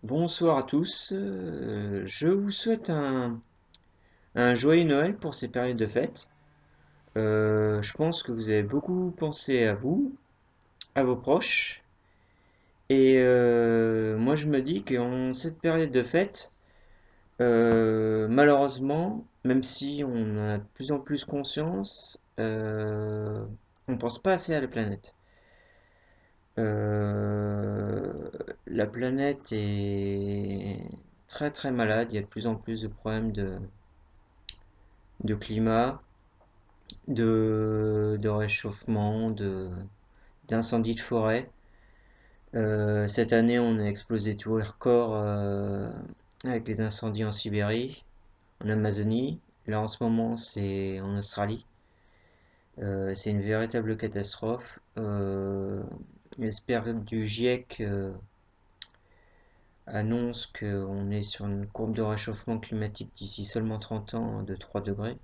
Bonsoir à tous. Je vous souhaite un joyeux Noël pour ces périodes de fête. Je pense que vous avez beaucoup pensé à vous, à vos proches. Et moi, je me dis qu'en cette période de fête, malheureusement, même si on a de plus en plus conscience, on pense pas assez à la planète. Euh, la planète est très très malade. Il y a de plus en plus de problèmes de climat, de réchauffement, d'incendies de forêt. Cette année, on a explosé tous les records avec les incendies en Sibérie, en Amazonie. Là, en ce moment, c'est en Australie. C'est une véritable catastrophe. L'expert du GIEC annonce qu'on est sur une courbe de réchauffement climatique d'ici seulement 30 ans de 3 degrés.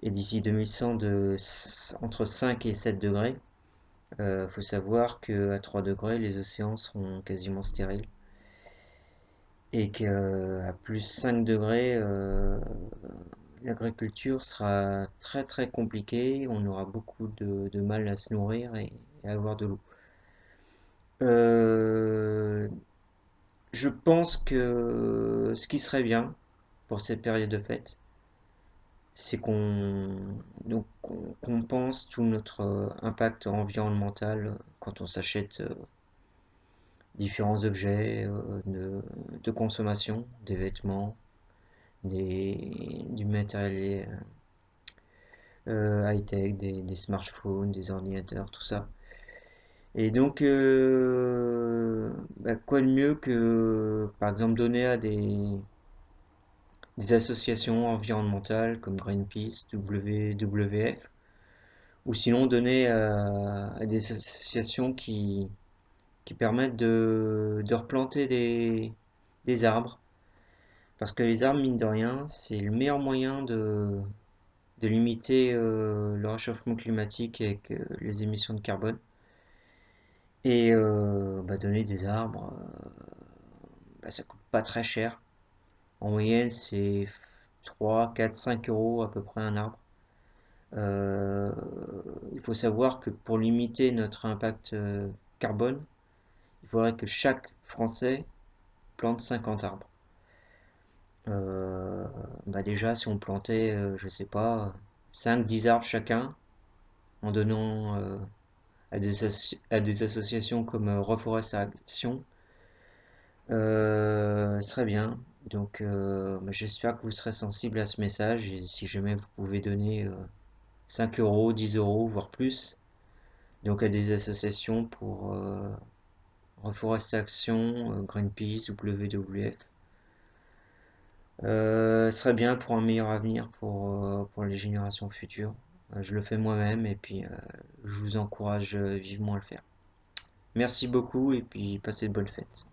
Et d'ici 2100 entre 5 et 7 degrés. Faut savoir qu'à 3 degrés, les océans seront quasiment stériles. Et qu'à plus 5 degrés, l'agriculture sera très très compliquée. On aura beaucoup de mal à se nourrir et à avoir de l'eau. Euh, je pense que ce qui serait bien pour cette période de fête, c'est qu'on pense tout notre impact environnemental quand on s'achète différents objets de consommation, des vêtements, du matériel high-tech, des smartphones, des ordinateurs, tout ça. Et donc, quoi de mieux que, par exemple, donner à des associations environnementales comme Greenpeace, WWF, ou sinon donner à des associations qui permettent de replanter des arbres. Parce que les arbres, mine de rien, c'est le meilleur moyen de limiter le réchauffement climatique avec les émissions de carbone. Et donner des arbres, ça coûte pas très cher. En moyenne, c'est 3, 4, 5 euros à peu près un arbre. Euh, il faut savoir que pour limiter notre impact carbone, il faudrait que chaque Français plante 50 arbres. Euh, déjà, si on plantait, je sais pas, 5, 10 arbres chacun, en donnant à des associations comme Reforestation, ce serait bien. Donc, j'espère que vous serez sensible à ce message et si jamais vous pouvez donner 5 euros, 10 euros, voire plus, donc à des associations pour Reforestation, Greenpeace, WWF. Ce serait bien pour un meilleur avenir pour les générations futures. Je le fais moi-même et puis je vous encourage vivement à le faire. Merci beaucoup et puis passez de bonnes fêtes.